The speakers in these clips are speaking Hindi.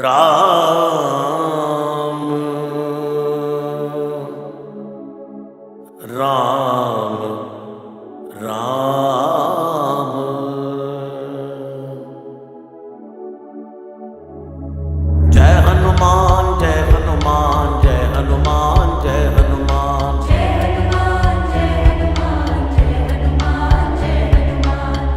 राम राम राम। जय हनुमान जय हनुमान जय हनुमान जय हनुमान।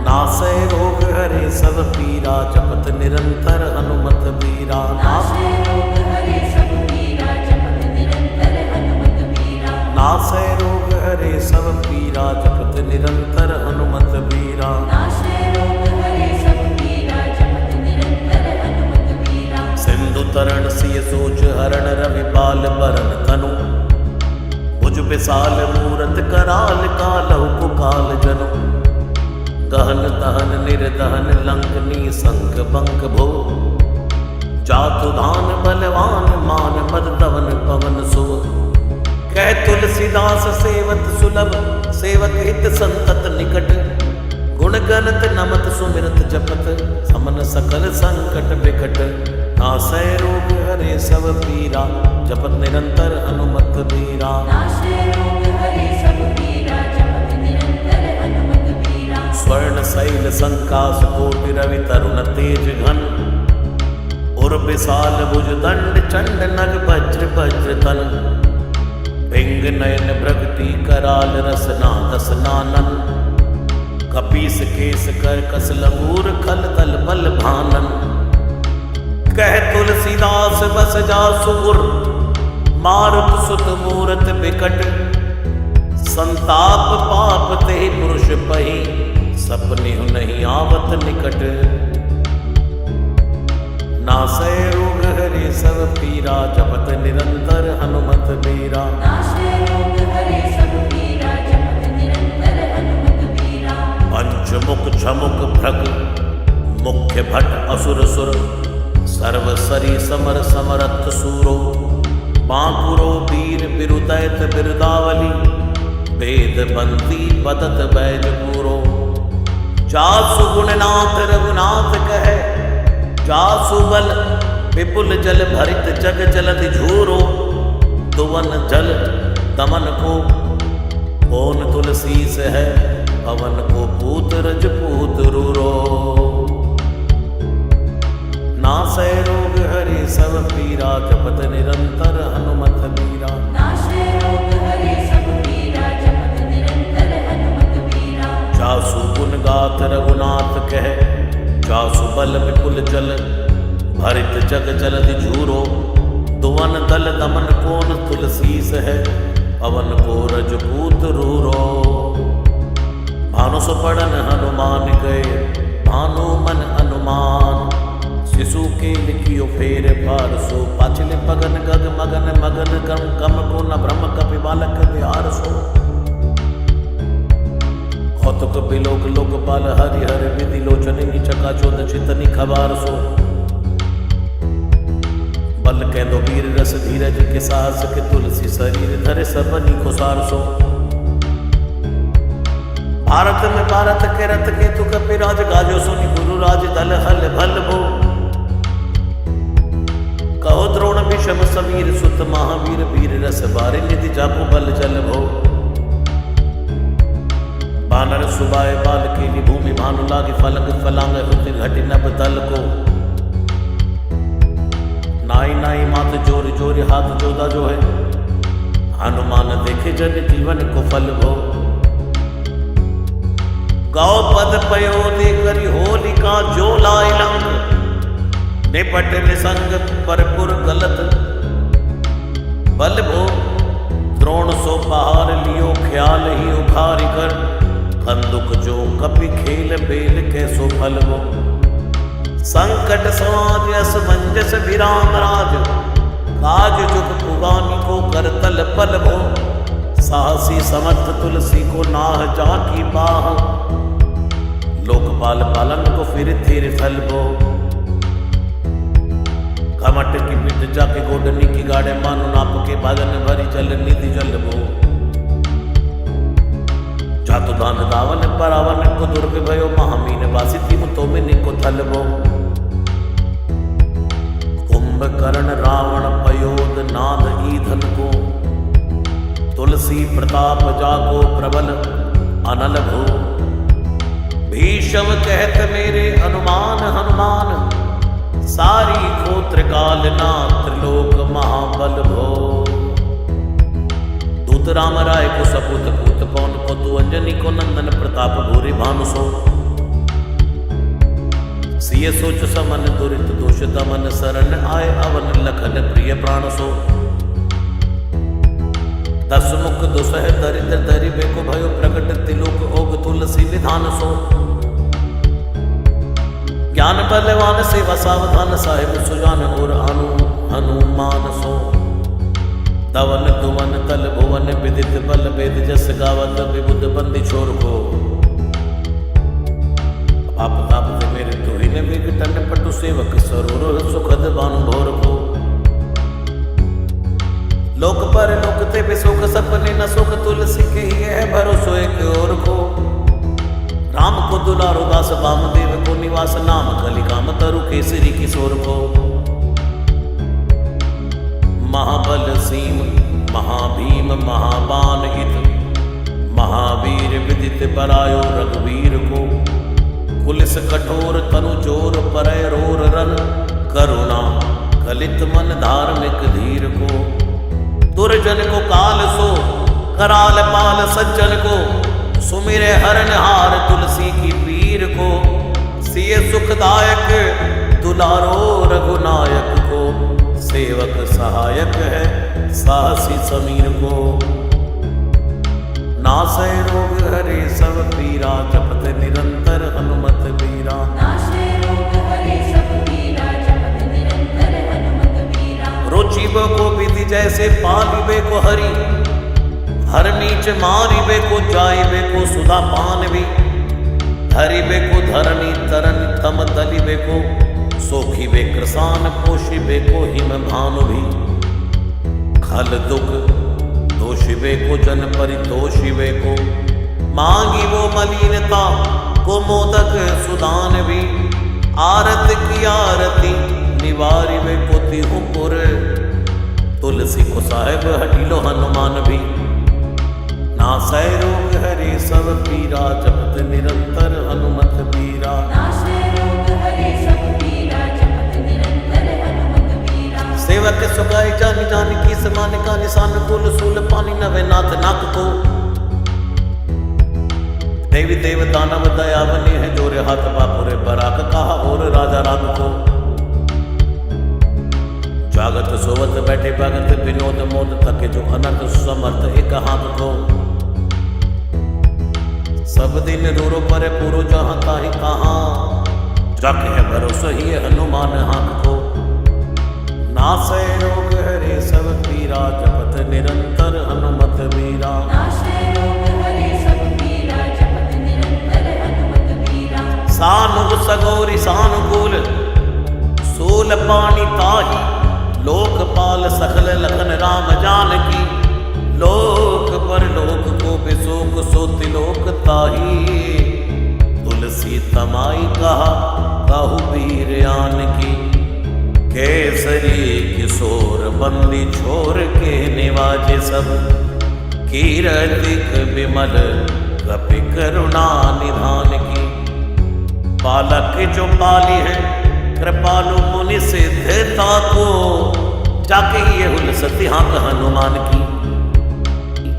नासै रोग हरे सब पीरा जपत निरंतर हनुमत बीरा। नासै रोग हरे सब पीरा जपत निरंतर हनुमत बीरा। नासै रोग हरे सब पीरा जपत निरंतर हनुमत बीरा। नासै रोग हरे सब पीरा जपत निरंतर हनुमत बीरा। सिंधु तरण सिय सोच हरण रवि बाल बरन तनु। भुज विशाल मूरत कराल कालहु कुकाल जनु। दहन दहन निर्दहन लंकनी संक बंक भो। जातु धान बलवान मान मददवन पवन सो। कह तुलसीदास सेवत सुलभ सेवक हित संतत निकट। गुण गणत नमत सुमिरत जपत समन सकल संकट बिकट। नासै रोग हरे सब पीरा जपत निरंतर हनुमत बीरा। नासै रोग हरे सब पीरा जपत निरंतर हनुमत बीरा। स्वर्ण शैल संकास कोटि रवि तरुण तेज घन। उर विशाल भुज दंड चंड नग वज्र वज्र तन। भिंग नयन भ्रगति कराल रसना दसनानन। कपीस केस कर कस लंगूर खल तल बल भानन। कह तुलसीदास बस जासुर मारुत सुत मूरत बिकट। संताप पाप ते पुरुष पही सपने नहीं आवत निकट। नासै रोग हरे सब पीरा जपत निरंतर हनुमत बीरा। नासै रोग हरे सब पीरा जपत निरंतर हनुमत बीरा। पंचमुख छमुख भ्रग मुख्य भट असुर सुर। सर्व सरी समर समरथ सूरो। बांकुरो वीर बिरुदैत बिरदावली। वेद बंदी बदत बैज पूरो। जासु गुणनाथ रघुनाथ कहे। जासु बल विपुल जल भरित जग जलधि झूरो। दुवन जल दमन को कौन तुलसी से है। पवन को पूत रजपूत रूरो। नासै रोग हरे सब पीरा जपत निरंतर हनुमत बीरा। नासै रोग हरे सब पीरा जपत निरंतर हनुमत बीरा। जासु गुण गाथ रघुनाथ कहे। जासु बल विपुल जल भरित जग जलधि झूरो। दुवन दल दमन कौन तुलसीस है। पवन को रजपूत रूरो। भानु सुपड़न हनुमान गए भानु मन अनुमान। शिशु के लिखियो फेर पारसो। पाछले पगन गग मगन मगन गम गम को न ब्रह्म कपि बालक बिहार सो। कौतुक बिलोक लोकपाल हरि हर विधि लोचन चका चोद चितनी खबार सो। बल कह दो वीर रस धीरज के साहस के तुलसी शरीर धरे सबनी को सार सो। भारत में भारत के रथ के तु कपिराज गाजो सुनी गुरु राज दल हल भल भो। कहो द्रोण विषम समीर सुत महावीर वीर रस बारे निधि जापो बल जल भो। बानर सुबाए बाल के भूमि भानु लागे फलंग फलांग हुति घटी नभ दल को। नाई नाई मात जोर जोर हाथ जोदा जो है। हनुमान देखे जन जीवन को फल भो। गौ पद पयोधि करी होलिका जो लाए लंग। निपट निसंग परपुर गलत बल भो। द्रोण सो पहाड़ लियो ख्याल ही उखारी कर। कंदुक जो कपि खेल बेल कैसो फल भो। संकट समाज असमंजस विराम राज। काज जुग पुगानी को कर तल पल भो। साहसी समर्थ तुलसी को नाह जाकी बाह। लोकपाल पालन को फिर थेर फल भो। कमट की पिट जाके गोडनी की गाड़े मानो नाप के बागन भरी जल निधि जल भो। जातु दान दावन परावन को दुर्ग भयो। महामीन वासी थी तो में निको थल भो। कुंभकर्ण रावण पयोद नाद ईधन को, तुलसी प्रताप जाको प्रबल अनल भो। भीषम कहत मेरे अनुमान हनुमान, सारी गोत्र काल ना त्रिलोक महाबल भो। दूत राम राय को सपूत पूत पौन पतु अंजनी को नंदन प्रताप भूरि भानु सो। सिय सोच समन दुरित दोष दमन, शरण आय अवन लखन प्रिय प्राण सो। दस मुख दुसह दरिद्र दरिबे को भयो, प्रकट तिलोक ओग तुलसी निधान सो। ज्ञान बलवान सेवा सावधान, साहिब सुजान और अनु हनुमान सो। दवन दुवन तल भुवन विदित बल, वेद जस गावत विबुध बंदी छोर को। आप ताप मेरे तुहिन विघटन, पटु सेवक सरोर सुखद बानु भोर को। लोक पर लोक ते बिसुख, सपने न सुख तुलसी के ही है भरोसो एक और को। राम को दुलारो दास वामदेव को, निवास नाम कलिकाम तरु केसरी किशोर को। महाबल सीम महाभीम महाबान हित, महावीर विदित बरायो रघुवीर को। पुलिस कठोर तनु चोर परय रोर रन, करुणा कलित मन धार्मिक धीर को। दुर्जन को काल सो, कराल पाल सज्जन को। सुमिरे हरनहार तुलसी की पीर को। सिय सुखदायक दुलारो रघुनायक को। सेवक सहायक है साहसी समीर को। नासै रोग हरे सब पीरा, जपत निरंतर हनुमत बीरा। नासै रोग हरे सब पीरा, जपत निरंतर हनुमत बीरा। रुचिब को विधि जैसे पालिबे को हरि, हर नीच मारिबे को जाइबे को सुधा पान भी। धरिबे को धरनी तरन तम दलिबे को, सोखिबे कृसान पोषिबे को हिम भानु भी। खल दुख दोषिबे को जन परितोषिबे को, मांगी वो मलिनता को मोदक सुदान भी। आरत की आरती निवारिबे को तिहुपुर, तुलसी को साहेब हटिलो हनुमान भी। नासै रोग हरे सब पीरा, जपत निरंतर हनुमत बीरा। नासै रोग हरे सब पीरा, जपत निरंतर हनुमत बीरा। सेवक सुगाई जान जान की समान का निशान, कुल सूल पानी नवे नाथ नाक को। देवी देव दानव दया बनी है, जोरे हाथ बापुरे बराक कहा और राजा राग को। जागत सोवत बैठे भगत विनोद मोद, थके जो अनर्थ समर्थ एक हाथ को। सब दिन रूरो पर पुरु जहाँ ताहि कहाँ, जाके है भरोसा ही है हनुमान हाथ को। नासै रोग हरे सब पीरा, जपत निरंतर हनुमत बीरा। नासै रोग हरे सब पीरा, जपत निरंतर हनुमत बीरा। सानुग सगौरी सानुकूल, सोल पानी ताही। लोकपाल सकल लखन राम जानकी, लोक पर लोक को बिसोक सो तिलोक ताही। तुलसी तमाई कहा कहु वीर आन की, केसरी किशोर बंदी छोर के निवाजे सब। कीरतिक विमल कपि करुणा निधान की, बालक जो पाली है कृपालु मुनि सिद्धता को। जाके ये हुल सती हाँक हनुमान की।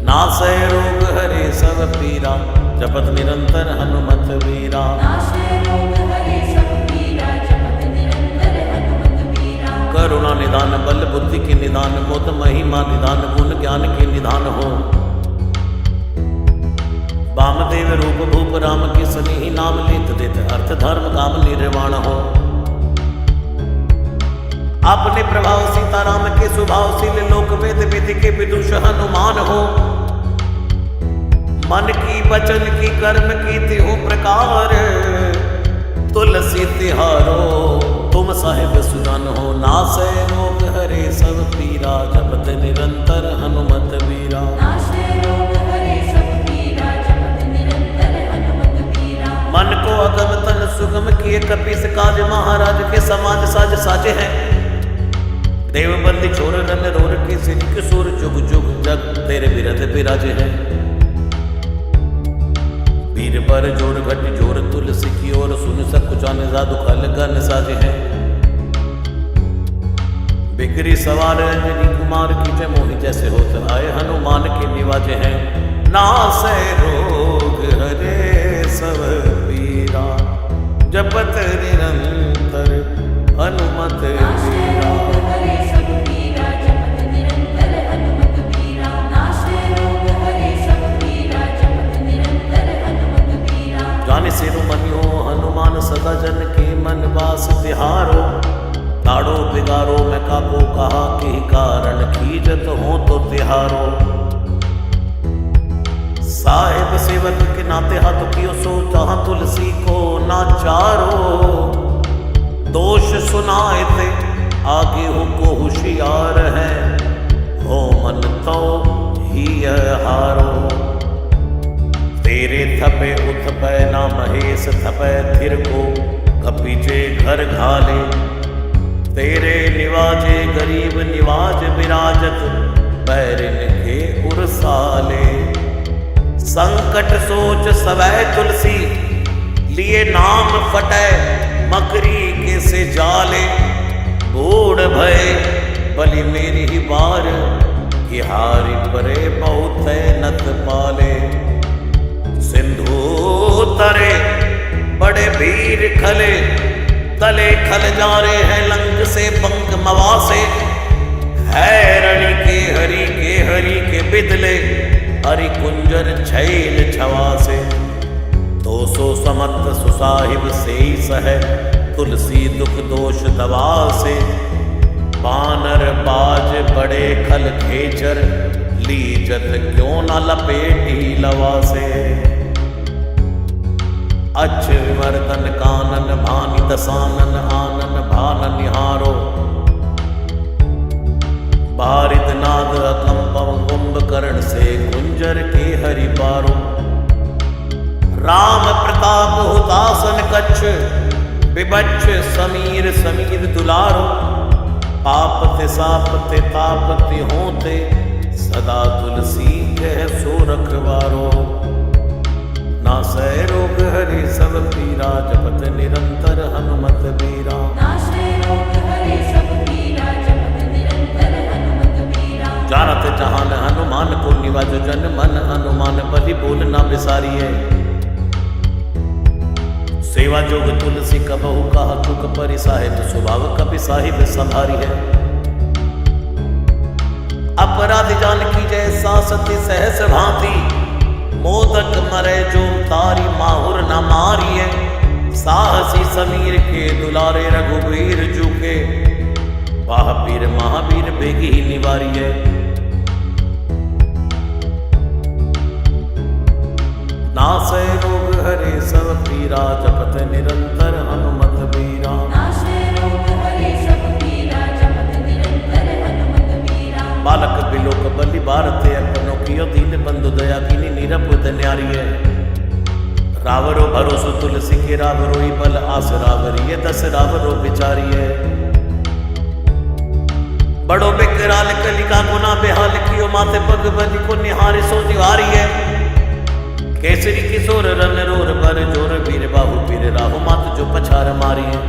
नासै रोग हरे सब पीरा, जपत निरंतर हनुमत बीरा। नासै रोग हरे सब पीरा, जपत निरंतर हनुमत बीरा। करुणा निदान बल बुद्धि के निदान, मोद महिमा निदान गुण ज्ञान के निदान हो। वामदेव रूप भूप राम के सनी ही नाम लेत देत, अर्थ धर्म काम निर्वाण हो। अपने प्रभाव सीताराम के स्वभावशील, लोक वेद विधि के विदुष हनुमान हो। मन की वचन की कर्म की तिहु प्रकार, तुलसी तिहारो तुम साहिब सुजान हो। नासै रोग हरे सब पीरा, जपत निरंतर हनुमत बीरा। नासै रोग हरे सब पीरा, जपत निरंतर हनुमत बीरा। मन को अगम तन सुगम किए, कपीस काज महाराज के समाज साज साजे हैं। देवबंदी छोर रन रोर की सिर किशोर जुग जुग जग तेरे बिरध बिराजे हैं। वीर पर जोर घट जोर तुलसी की ओर सुन सक जान जादू खल गन साजे हैं। बिगरी सवार अंजनी कुमार की जय मोहि जैसे होत आए हनुमान के निवाजे हैं। नासै रोग हरे सब पीरा जपत निरंतर हनुमत बीरा। हरे सब पीरा जपत निरंतर हनुमत बीरा। नाशे रोग हरे सब पीरा जपत निरंतर हनुमत बीरा। जाने सिरु मनियो हनुमान सदा जन के मन वास तिहारो। ताड़ो बिगारो मैं काको कहा के कारण खीजत हो तो तिहारो। साहिब सेवक के नाते हाथ कियो सो जहां तुलसी को नाचारो। दोष सुनाए थे आगे हो को होशियार है हो मन तो ही हारो। तेरे थपे उथपै ना महेश थपै थिर को कपीजे घर घाले। तेरे निवाजे गरीब निवाज विराजत बैरिन के उरसाले। संकट सोच सवै तुलसी लिए नाम फटै मकरी के से जाले। बूढ़ भय बलि मेरी ही बार कि हारी परे बहुत नत पाले। सिंधु तरे बड़े वीर खले तले खल जा रहे हैं लंग से पंख मवासे। हैरणी के हरि के बिदले हरि कुंजर छैल छवासे। 200 समत सुसाहिब से सह तुलसी दुख दोष दवा से। बानर बाज बड़े खल खेचर लीजत क्यों न लपेटी लवा से। अच्छ विवर्तन कानन भानि दसानन आनन भान निहारो। बारिद नाद अकंपम कुंभकर्ण से कुंजर के हरि पारो। राम प्रताप हुतासन कच्छ विबच्छ समीर समीर दुलारो। पापते सापते तापते होते सदा तुलसी कह सो रखवारो। नासै रोग हरे सब पीरा जपत निरंतर हनुमत बीरा। नाशे रोग हरे सब पीरा जपत निरंतर हनुमत बीरा। जानत जहान हनुमान को निवाज जन मन हनुमान बलि बोल ना बिसारिए। सेवा जोग तुलसी कबहु कहा चुक परि साहिब स्वभाव कपि साहिब संभारी है। अपराध जान की जय सासती सहस भांति। मोदक मरे जो तारी माहुर न मारिए। साहसी समीर के दुलारे रघुवीर जुके। महावीर महावीर बेगी ही निवारिए। नासै रोग हरे सब पीरा जपत निरंतर हनुमत बीरा। नाशे रोग हरे सब पीरा जपत निरंतर हनुमत बीरा। बालक बिलोक बलि भारते अपनो कियो दीन बंधु दया कीनी निरपुत न्यारिये। रावरो भरोसो तुलसी के रावरो ही बल आस रावरिये। 10 रावरो बिचारिये। बड़ो बिकराल कलिका गुना बेहाल कियो माथे पग बलि को निहारे सो दीवारिये। केसरी किशोर रन रोर बर जोर वीर बाहु पीर राहु मात जो पछार मारिये।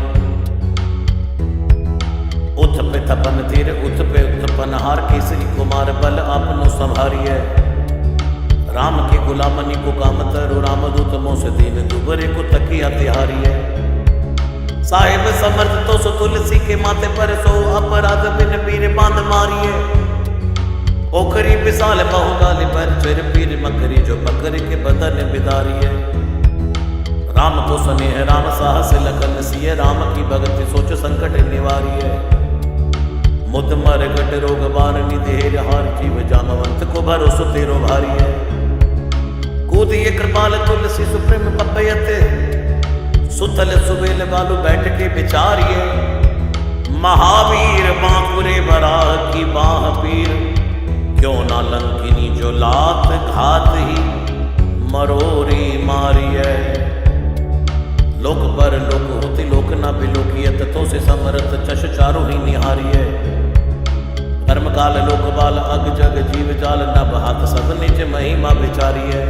उथ पे थपन तीर उथ पे उत्पन हार केसरी कुमार बल आपनो संभारिये। राम के गुलामनी को काम तरु राम दूत मोह से दीन दुबरे को तकिया तिहारिये। साहिब समर्थ तो सो तुलसी के माथे पर सो अपराध बिन पीर बांध मारिये। ओखरी विशाल बहुगाली पर चर पीर मकरी जो पकड़ के बदन बिदारिये। राम को स्नेह राम साहस लखन सिय राम की भगति सोच संकट निवारिये। मुद मर गट रोग बारनी देर हार जीव जामवंत को भरोसो तेरो भारिये। कूदिए कृपाल तुलसी सुप्रेम पपयते। सुतल सुबेल बालू बैठ के बिचारिये। महावीर बांकुरे बराह की बाह पीर। क्यों ना लंकिनी जो लात घात ही मरोरी मारिये। लोक पर लोक होती लोक ना बिलोकियत तो से समरथ चश चारो ही निहारिये। धर्म काल लोक बाल अग जग जीव जाल नभ हाथ सब निज महिमा विचारी है।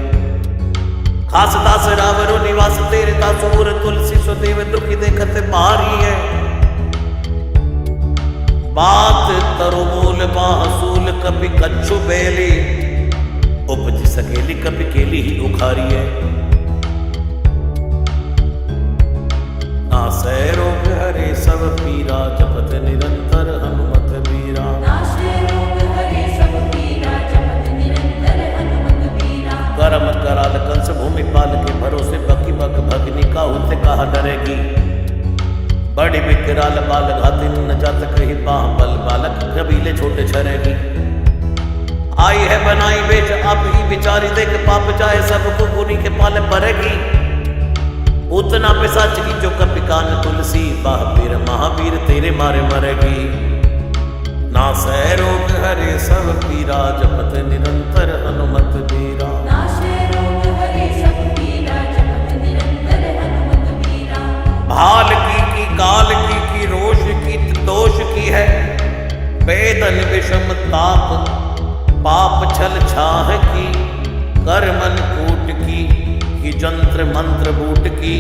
खास दास रावरो निवास तेरे दासूर तुलसी सुदेव दुखी देखत भारी है। बात तरो मूल बाहसूल कपि कच्छु बेली उपज सकेली कपि केली ही उखारी है। नासै रोग हरे सब पीरा जपत निरंतर हनुमत बीरा। नाशे रोग हरे सब पीरा जपत निरंतर हनुमत बीरा। करम कराल कंस भूमि पाल के भरोसे बकी बक भगनी का होते कहा डरेगी। बड़ी विकराल बाल घाती न जात कही बाह बल बालक कबीले छोटे छरेगी। आई है बनाई बेच आप ही बिचारी देख पाप जाए सबको गुनी के पाले परेगी। उतना पिशाच की जो कपिकान तुलसी बाहवीर महावीर तेरे मारे मरेगी। नासै रोग हरे सब पीरा जपत निरंतर हनुमत बीरा। नाशे रोग हरे सब पीरा जपत निरंतर हनुमत बीरा। भाल की काल की रोष की दोष की है। वेदन विषम ताप पाप छल छाह की। कर्मन कूट की जंत्र मंत्र बूट की।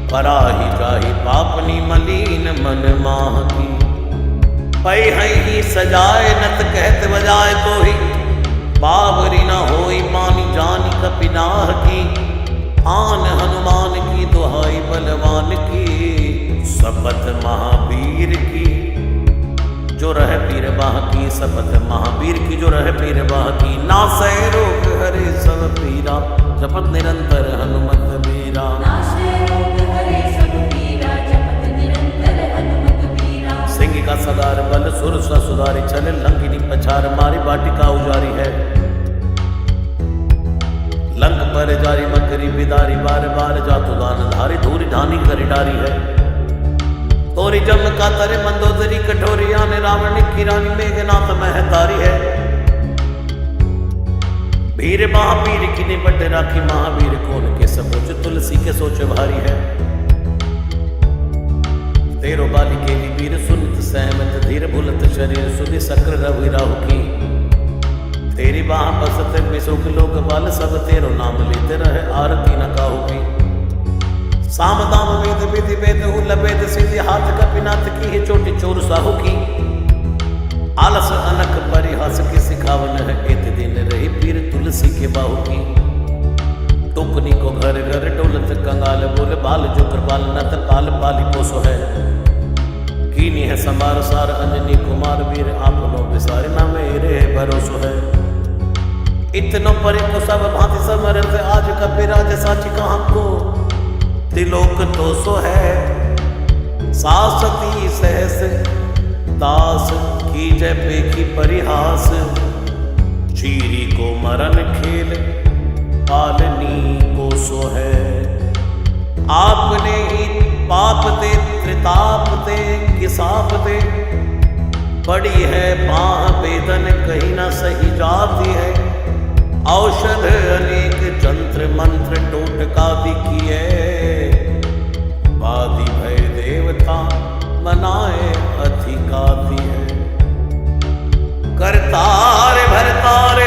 पराही जाही पापनी मलीन मन माह की। पै ही सजाए नत कहत बजाए तो ही। बावरी न होई मानी जानी कपिनाह की। आन हनुमान की दुहाई बलवान की। शपथ महावीर की जो रह पीर बाह की। शपथ महावीर की जो रह पीर बाह की। नासै रोग हरे सब पीरा जपत निरंतर हनुमत बीरा। नाशे रोग हरे सब पीरा जपत निरंतर हनुमत बीरा। सिंह का सदार बल सुर ससुरारी चले लंकिनी पछार मारी वाटिका उजारी है। लंक पर जारी मकरी बिदारी बार बार जातु दान धारी धूरी ढानी करी डारी है। तोरी जम का तरे मंदोदरी कठोरी आने रावण की रानी मेघनाथ महतारी है। वीर महावीर की निपट राखी महावीर कौन के सपोच तुलसी के सोच भारी है। तेरो बाली के वीर सुनित सहमत धीर भुलत शरीर सुधि सक्र रवि राहु की। तेरी बाह बसत विशोक लोक बाल सब तेरो नाम लेते रहे आरती न काहू की। साम दाम वेद विधि वेद लभेद सिद्धि हाथ कपिनाथ की है चोटी चोर साहू की। आलस अनक परिहास की सिखावन है इत दिन रही पीर तुलसी के बाहू की। टुकनी को घर घर डोलत कंगाल बोले बाल जो कृपाल नत पाल पाली पोसो है। कीनी है समार सार अंजनी कुमार वीर आपनो विसारे ना मेरे भरोसो है। इतनो परे को सब भांति समर्थ आज कपिराज साची कहाँ को। त्रिलोक तो सो है सासती सहस दास की जय पेखी परिहास। चीरी को मरण खेल पालनी को सो है। आपने ही पाप दे त्रिताप दे किसाप दे। बड़ी है बाह वेदन कहीं न सही जाती है। औषध अनेक जंत्र मंत्र टोटका दिखी है। वादी भय देवता मनाए अधिकाती है। करतार भरतार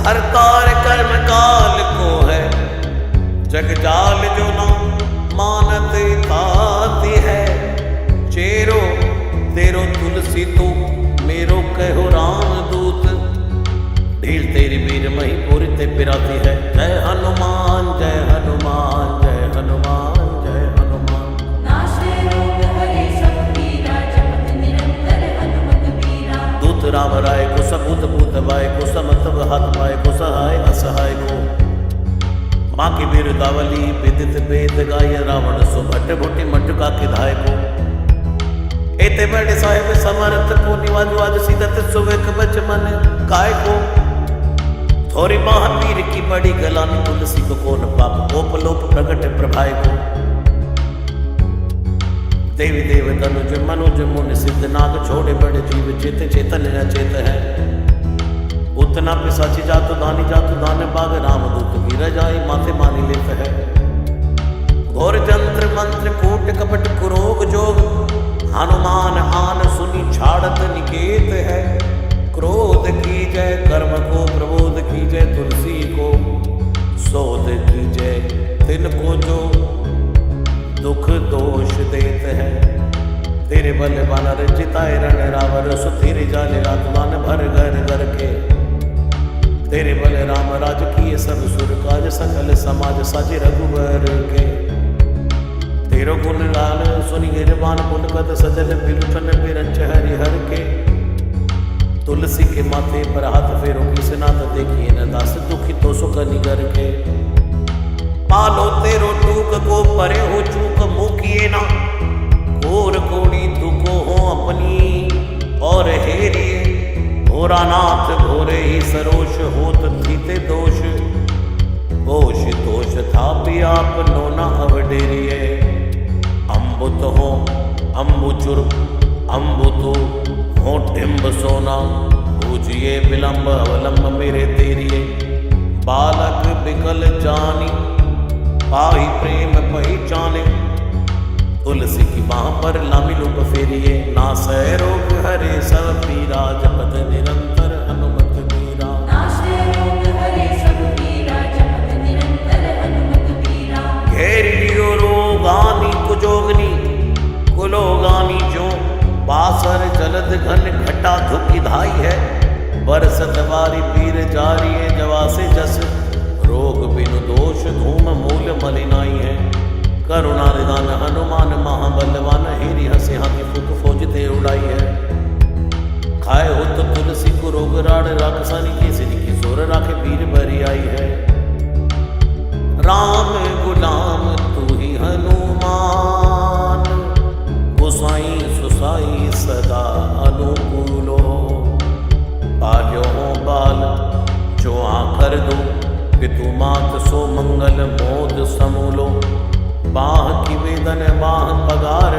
हरतार कर्म काल को है। जग जाल जो ना मानत ताती है। चेरो तेरो तुलसी तू मेरो कहो राम दूत। ढील तेरी वीर मही पूरी ते पिराती है। जय हनुमान जय हनुमान जय हनुमान जय हनुमान। नाशे रोग हरे सब पीरा जपत निरंतर हनुमत बीरा। दूत राम राय को सबूत पूत बाय को समतव हाथ पाए को सहाय असहाय को। माँ की बिरदावली विदित वेद गाय रावण सो भट्ट भुटी मटका के धाय को। एते बड़े साहेब समर्थ को निवाजु आज सीधत सुवेक बच मन काय को। थोरी महावीर की बड़ी गलानी तुलसी को कौन पाप गोप लोप प्रगट प्रभाय को। देवी देव तनुज मनुज मुन सिद्ध नाग छोड़े बड़े जीव चेत चेतन अचेत है। उतना पिशाची जातु दान बाग रामदूत की रजाई माथे मानी लेत है। घोर जंत्र मंत्र कूट कपट कुरोग जोग हनुमान आन सुनी छाड़त निकेत है। कीजय, कर्म को प्रबोध कीजय, तुलसी को शोध कीजय, तिनको जो दुख दोष देत है। तेरे बल बानर जिताए रण रावर, सुधीर जाले रातवान भर घर घर के। तेरे बल राम राज किए सब सुर काज, सकल समाज साजे रघुवर के। तेरो गुण गान सुनि गिरबान पुलकत, सजल बिलुठन बिरंच हरिहर के। तुलसी के माथे पर हाथ फेरो किसनाथ, देखिए न दास दुखी तो सुख निगर के। पालो तेरो टूक को परे हो चूक, मुकिए ना घोर कोड़ी दुखो हो अपनी और हेरिए। घोरानाथ घोरे ही सरोष, होत थीते दोष होश दोष था भी आप नोना अवडेरिए। अम्बुत हो अम्बुचुर अम्बुतु हो टिम्ब सोना, पूजिए विलंब अवलंब मेरे तेरिए। बालक बिकल जानी पाही प्रेम पहचाने, तुलसी की बाह पर लामी लुक फेरिए। नासै रोग हरे सब पीरा, जपत निरंतर हनुमत बीरा। नाशे रोग हरे सब पीरा, जपत निरंतर हनुमत बीरा। घेर लियो रोगानी कुजोगनी, कुलोगानी जो बासर जलद घन घटा धुकी धाई है। बरसत वारी पीर जारी है, जवासे जस रोग बिनु दोष धूम मूल मलिनाई है। करुणा निदान हनुमान महाबलवान, हेरी हंसे हाथी फुक फौजते उड़ाई है। खाए हो तो तुलसी को रोग राड़, राक्षसानी केसरी की जोर राखे पीर भरी आई है। राम गुलाम तू ही हनुमान, गोसाई सुसाई सदा अनुकूलो। पाल्यो हो बाल जो आकर दो, पितु मात सो मंगल मोद समूलो। बाह की वेदन बाह पगार,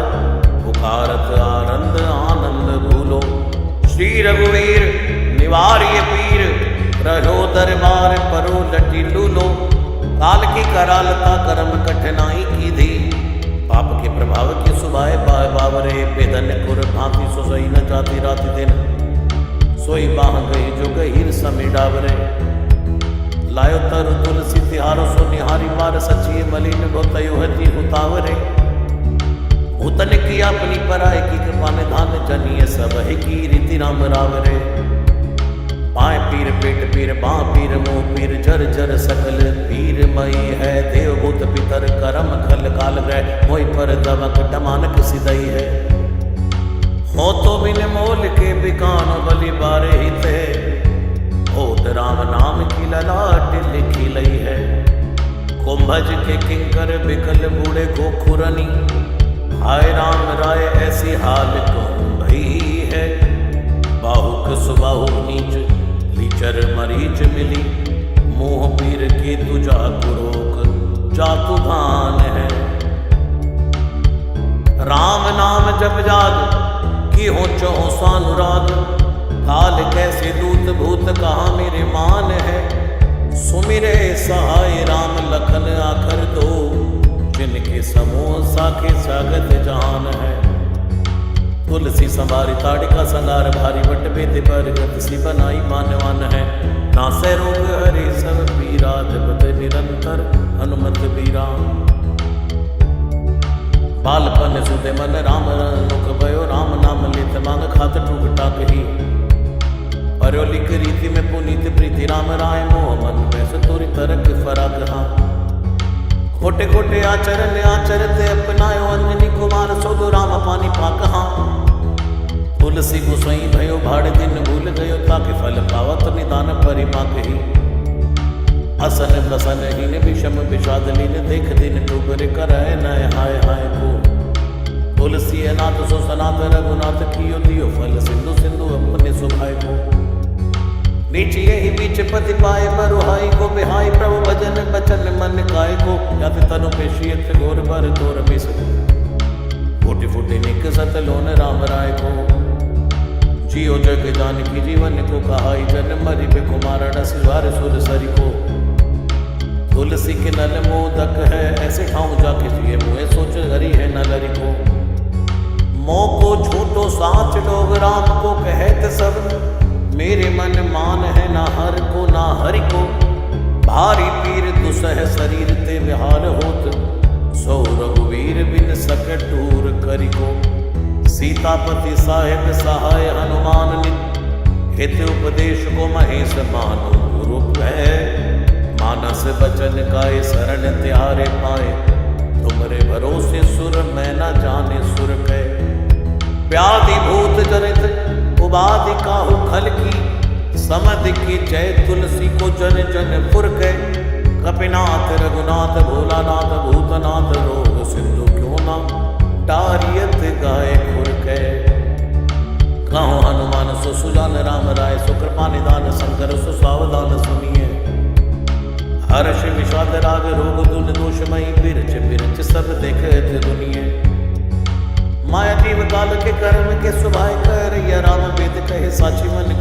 पुकारत आनंद आनंद भूलो। श्री रघुवीर निवार्य पीर, रहो दरबार परो लटी लूलो। काल की करालता कर्म कठिनाई की धी, पाप के प्रभाव की सुबाए बाय बावरे। बेदन कुर भांति सो सही न जाती राति दिन, सोई बाह गई जो गहीर समी डावरे। लायो तरु तुलसी तिहारो सो निहारी बार, सचिए मलिन गोतयो हति उतावरे। उतन की अपनी पराय की कृपा निधान, जनिए सब है की रीति राम रावरे। पाए पीर पेट पीर बाँ पीर मुँह पीर, जर जर सकल पीर मई है। देवभूत पितर करम खल काल ग्रह, मोई पर दवक टमानक सिदई है। हो तो बिन मोल के बिकान बलि बारे हित है। ओत राम नाम की ललाट लिखी लई है। कुंभज के किंकर बिकल बूढ़े गोखुरनी, हाय राम राय ऐसी हाल कहूँ भई है। बाहुक सुबाहु नीच लीचर मरीच मिली, मोह पीर के तुझा कुरोक जातु भान है। राम नाम जप जाग की हो चो सानुराग, काल कैसे दूत भूत कहाँ मेरे मान है। सुमिरे सहाय राम लखन आखर दो, जिनके समूह साखे सागत जहान है। तुलसी संवारी ताड़िका संगार, भारी बट बेते पर गत सी बनाई मानवान है। नासै रोग हरे सब पीरा, जपत निरंतर हनुमत बीरा। बालपन सुते मन राम मुख भयो, राम नाम लेत मांग खात टूक टाक ही। पर्यो लिख रीति में पुनीत प्रीति, राम राय मोह मन में सतुरी तरक फराक हाँ। खोटे खोटे आचरण आचरते अपनायो, अंजनी कुमार सोदो राम पानी पाक हाँ। तुलसी गोसाई भयो भाड़ दिन भूल गयो, ताकि फल पावत निदान परिपाक ही। असन बसन हीन विषम विषाद लीन, देख दिन डूबरे करय नय हाय हाय को। तुलसी अनाथ सो सनाथ, रघुनाथ कियो दियो फल सिंधु सिंधु अपने सुभाय को। नीच यही बीच पति पाए बरुहाई को, बिहाई प्रभु भजन बचन मन काय को। यत तनु पेशियत घोर बर तोर मिस, फूटी फूटी निक सत लोन राम राय को। जियो जग जानकी जीवन को कहाई, जन मरि कुमार डसिवार सुर सरी को। तुलसी के नल मोदक है, ऐसे ठाऊं जाके जिए मुँह सोच हरी है नलरी को। मोह को झूठो साच लोग राम को कहत सब, मेरे मन मान है ना हर को ना हरि को, भारी पीर दुसह शरीर ते विहार होत, सो रघुवीर बिन सके टूर करि को। सीतापति साहेब सहाय हनुमान नित, हित उपदेश को महेश मानो गुरु है। मानस बचन काय शरण त्यारे पाए, तुमरे भरोसे सुर मैं न जाने सुर कह। व्याधि भूत जनित उबाधि काहू खल की, समधि की जय तुलसी को जन जन पुर कह। कपिनाथ रघुनाथ भोलानाथ भूतनाथ, रोग सिंधु क्यों ना डारियत गाय खुर कह। कहो हनुमान सो सुजान राम राय, सो कृपा निदान शंकर सो सावधान सुनिए। हर्ष विषाद राग रोग दुल दोषमयी, बिरच बिरच सब देखत दुनिये। माया जीव काल के कर्म के सुभाय कर, या राम वेद कहे साची मन